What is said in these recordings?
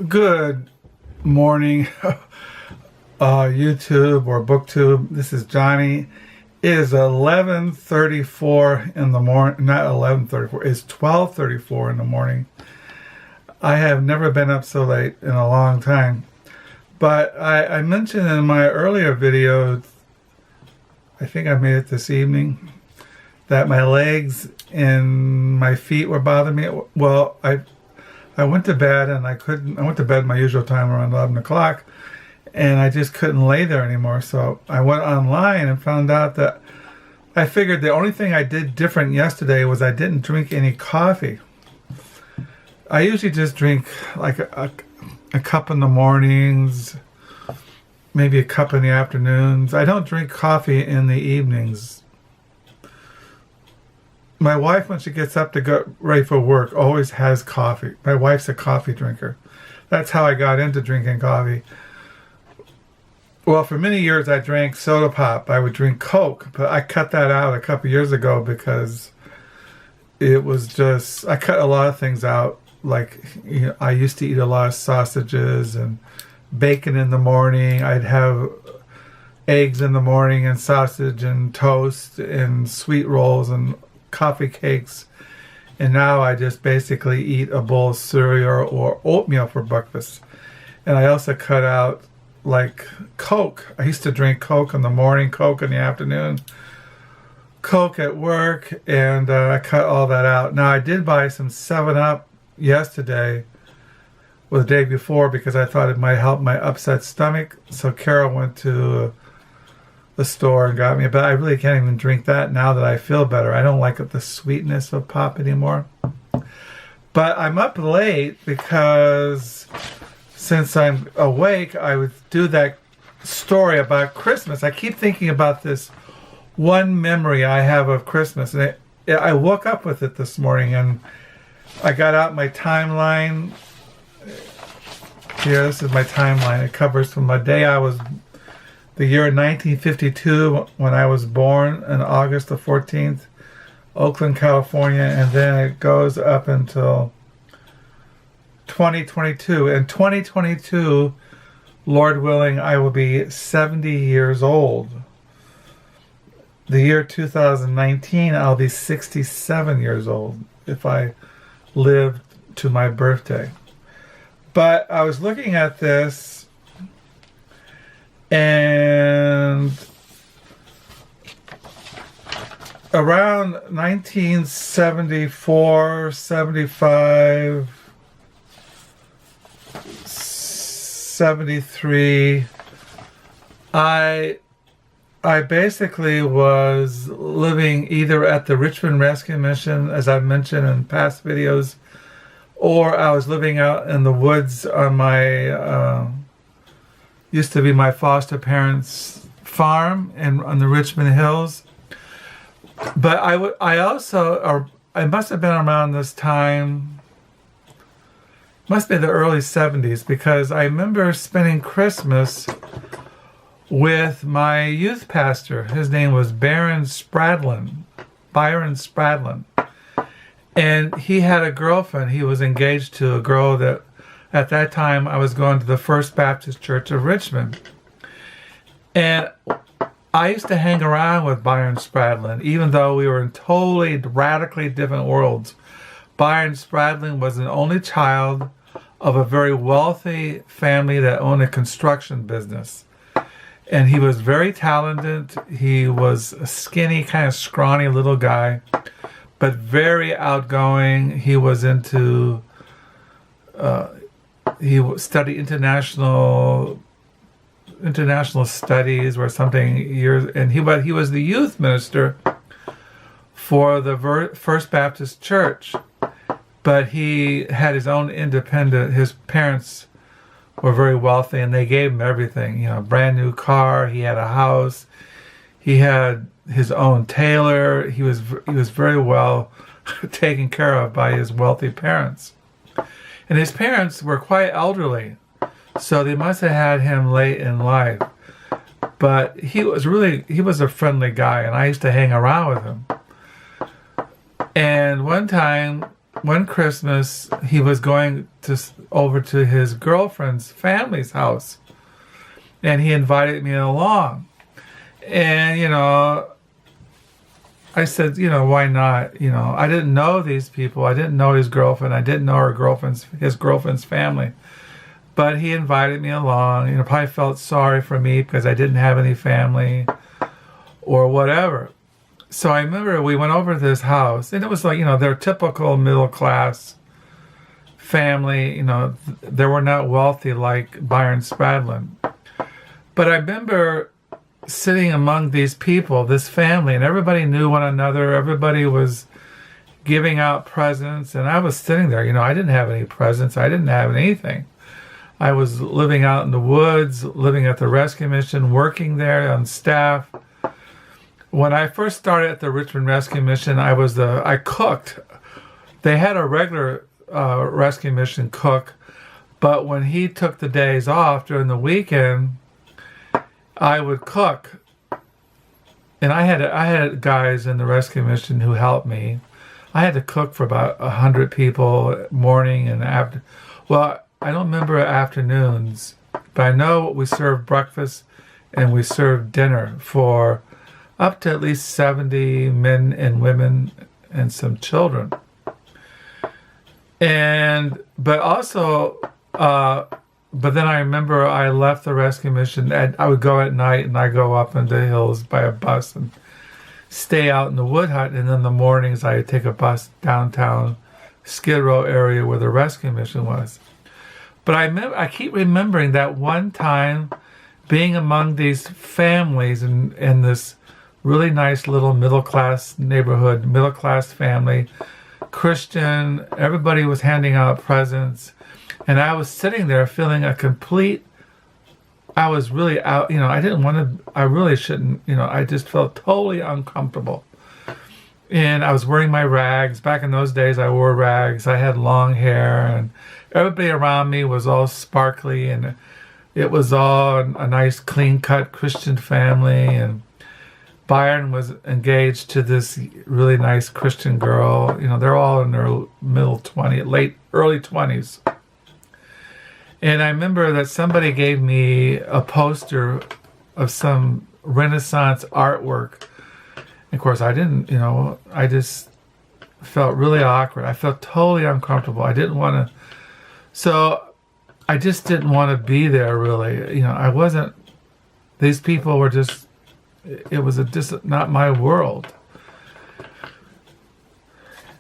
Good morning, YouTube or BookTube. This is Johnny. It is 11:34 in the morning. Not 11:34. It's 12:34 in the morning. I have never been up so late in a long time. But I mentioned in my earlier video, I think I made it this evening, that my legs and my feet were bothering me. Well, I went to bed and I went to bed my usual time around 11 o'clock and I just couldn't lay there anymore. So I went online and found out that I figured the only thing I did different yesterday was I didn't drink any coffee. I usually just drink like a cup in the mornings, maybe a cup in the afternoons. I don't drink coffee in the evenings. My wife, when she gets up to go ready for work, always has coffee. My wife's a coffee drinker. That's how I got into drinking coffee. Well, for many years I drank soda pop. I would drink Coke, but I cut that out a couple years ago because it was just, I cut a lot of things out. Like, you know, I used to eat a lot of sausages and bacon in the morning. I'd have eggs in the morning and sausage and toast and sweet rolls and coffee cakes, and now I just basically eat a bowl of cereal or oatmeal for breakfast. And I also cut out like Coke. I used to drink Coke in the morning, Coke in the afternoon, Coke at work, and I cut all that out. Now I did buy some 7-Up yesterday or the day before because I thought it might help my upset stomach, so Carol went to the store and got me, but I really can't even drink that now that I feel better. I don't like the sweetness of pop anymore. But I'm up late because since I'm awake, I would do that story about Christmas. I keep thinking about this one memory I have of Christmas, and I woke up with it this morning, and I got out my timeline. Here, this is my timeline. It covers from the year 1952, when I was born on August the 14th, Oakland, California, and then it goes up until 2022. In 2022, Lord willing, I will be 70 years old. The year 2019, I'll be 67 years old if I live to my birthday. But I was looking at this, and around 1974, 75, 73, I basically was living either at the Richmond Rescue Mission, as I've mentioned in past videos, or I was living out in the woods on my used to be my foster parents' farm on the Richmond Hills. But I must have been around this time, must be the early 70s, because I remember spending Christmas with my youth pastor. His name was Byron Spradlin. And he had a girlfriend. He was engaged to a girl that at that time I was going to the First Baptist Church of Richmond. And I used to hang around with Byron Spradlin, even though we were in totally radically different worlds. Byron Spradlin was an only child of a very wealthy family that owned a construction business. And he was very talented. He was a skinny, kind of scrawny little guy, but very outgoing. He was into he studied international studies or something years, and he was the youth minister for the First Baptist Church, but he had his own independent. His parents were very wealthy, and they gave him everything. You know, a brand new car. He had a house. He had his own tailor. He was very well taken care of by his wealthy parents. And his parents were quite elderly, so they must have had him late in life. But he was a friendly guy, and I used to hang around with him. And one time, one Christmas he was going over to his girlfriend's family's house, and he invited me along. And I said, why not? I didn't know these people. I didn't know his girlfriend. I didn't know his girlfriend's family. But he invited me along. Probably felt sorry for me because I didn't have any family or whatever. So I remember we went over to this house, and it was like, their typical middle class family. They were not wealthy like Byron Spradlin. But I remember sitting among these people, this family, and everybody knew one another. Everybody was giving out presents, and I was sitting there. I didn't have any presents. I didn't have anything. I was living out in the woods, living at the rescue mission, working there on staff. When I first started at the Richmond Rescue Mission, I cooked. They had a regular rescue mission cook, but when he took the days off during the weekend, I would cook. And I had guys in the rescue mission who helped me. I had to cook for about 100 people morning and after. Well, I don't remember afternoons, but I know we served breakfast and we served dinner for up to at least 70 men and women and some children. But then I remember I left the rescue mission, and I would go at night, and I go up into the hills by a bus and stay out in the wood hut, and in the mornings I would take a bus downtown Skid Row area where the rescue mission was. But I keep remembering that one time being among these families in this really nice little middle-class neighborhood, middle-class family, Christian, everybody was handing out presents, and I was sitting there feeling I was really out, I really shouldn't, I just felt totally uncomfortable. And I was wearing my rags. Back in those days, I wore rags. I had long hair, and everybody around me was all sparkly, and it was all a nice, clean-cut Christian family, and Byron was engaged to this really nice Christian girl. They're all in their early 20s. And I remember that somebody gave me a poster of some Renaissance artwork. Of course, I didn't, I just felt really awkward. I felt totally uncomfortable. I didn't want to, so I just didn't want to be there really. I wasn't, these people were just, it was not my world.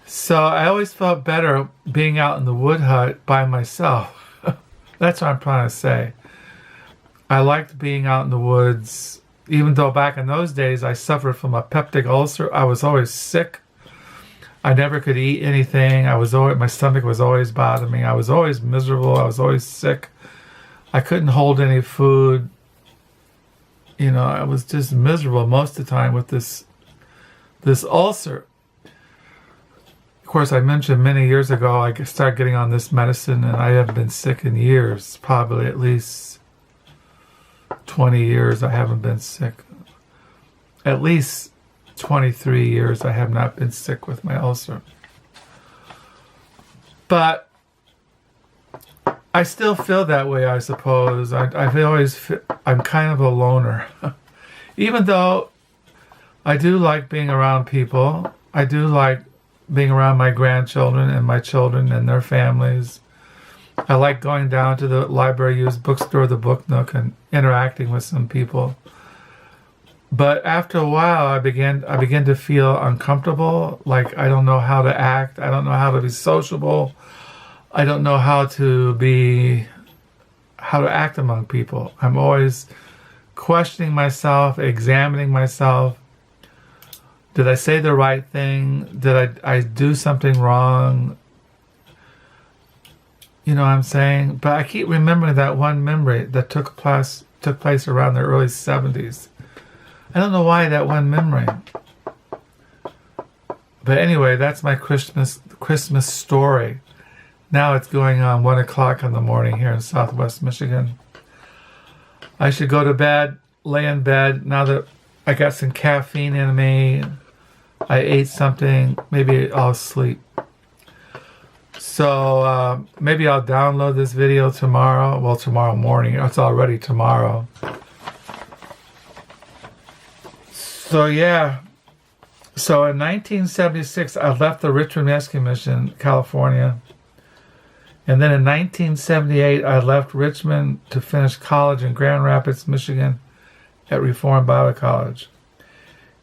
So I always felt better being out in the wood hut by myself. That's what I'm trying to say. I liked being out in the woods, even though back in those days I suffered from a peptic ulcer. I was always sick. I never could eat anything. My stomach was always bothering me. I was always miserable. I was always sick. I couldn't hold any food. I was just miserable most of the time with this ulcer. Of course, I mentioned many years ago I started getting on this medicine, and I haven't been sick in years. Probably at least 20 years I haven't been sick. At least 23 years I have not been sick with my ulcer. But I still feel that way, I suppose. I'm kind of a loner. Even though I do like being around people. I do like being around my grandchildren and my children and their families. I like going down to the library, used bookstore, the Book Nook, and interacting with some people. But after a while, I began to feel uncomfortable. Like I don't know how to act. I don't know how to be sociable. I don't know how to act among people. I'm always questioning myself, examining myself. Did I say the right thing? Did I do something wrong? You know what I'm saying? But I keep remembering that one memory that took place around the early 70s. I don't know why that one memory. But anyway, that's my Christmas story. Now it's going on 1 o'clock in the morning here in Southwest Michigan. I should go to bed, lay in bed. Now that I got some caffeine in me, I ate something, maybe I'll sleep. So maybe I'll download this video tomorrow. Well, tomorrow morning. It's already tomorrow. So yeah. So in 1976, I left the Richmond Rescue Mission, California. And then in 1978, I left Richmond to finish college in Grand Rapids, Michigan at Reformed Bible College.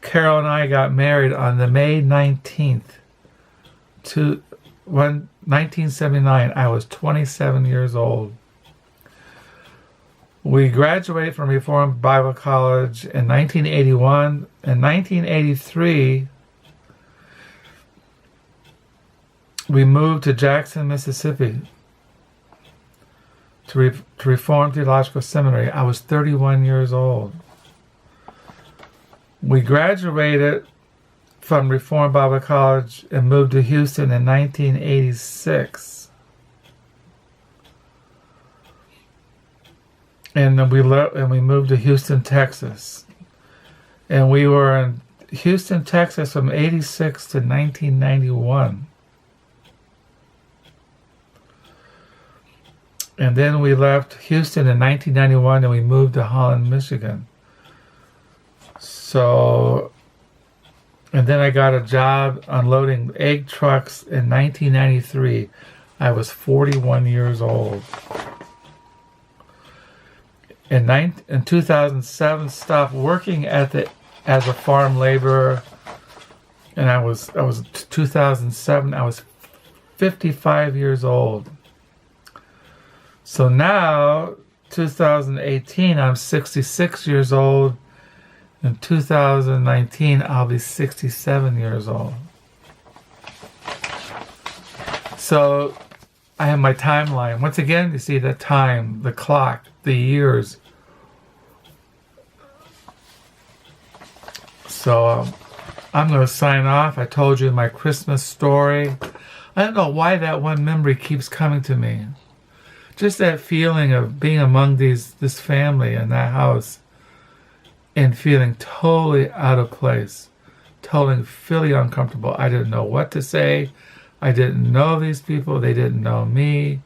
Carol and I got married on the May 19th, 1979. I was 27 years old. We graduated from Reformed Bible College in 1981. In 1983, we moved to Jackson, Mississippi to Reformed Theological Seminary. I was 31 years old. We graduated from Reformed Bible College and moved to Houston in 1986. And then we moved to Houston, Texas. And we were in Houston, Texas from 86 to 1991. And then we left Houston in 1991 and we moved to Holland, Michigan. So, and then I got a job unloading egg trucks in 1993. I was 41 years old. In 2007, stopped working as a farm laborer, and I was 2007. I was 55 years old. So now, 2018, I'm 66 years old. In 2019, I'll be 67 years old. So I have my timeline. Once again, you see the time, the clock, the years. So I'm going to sign off. I told you my Christmas story. I don't know why that one memory keeps coming to me. Just that feeling of being among this family in that house and feeling totally out of place, feeling uncomfortable. I didn't know what to say. I didn't know these people. They didn't know me.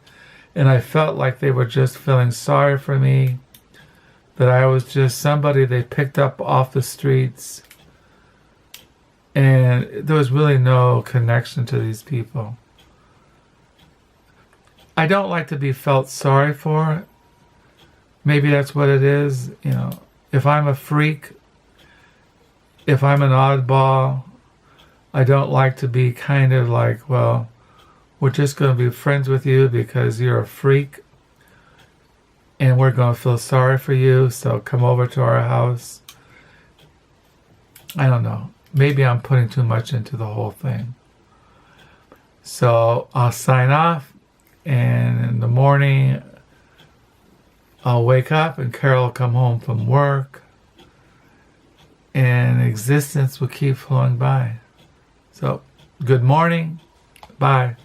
And I felt like they were just feeling sorry for me, that I was just somebody they picked up off the streets. And there was really no connection to these people. I don't like to be felt sorry for. Maybe that's what it is, you know. If I'm a freak, if I'm an oddball, I don't like to be kind of like, well, we're just going to be friends with you because you're a freak and we're going to feel sorry for you, so come over to our house. I don't know. Maybe I'm putting too much into the whole thing. So I'll sign off, and in the morning I'll wake up and Carol will come home from work and existence will keep flowing by. So, good morning. Bye.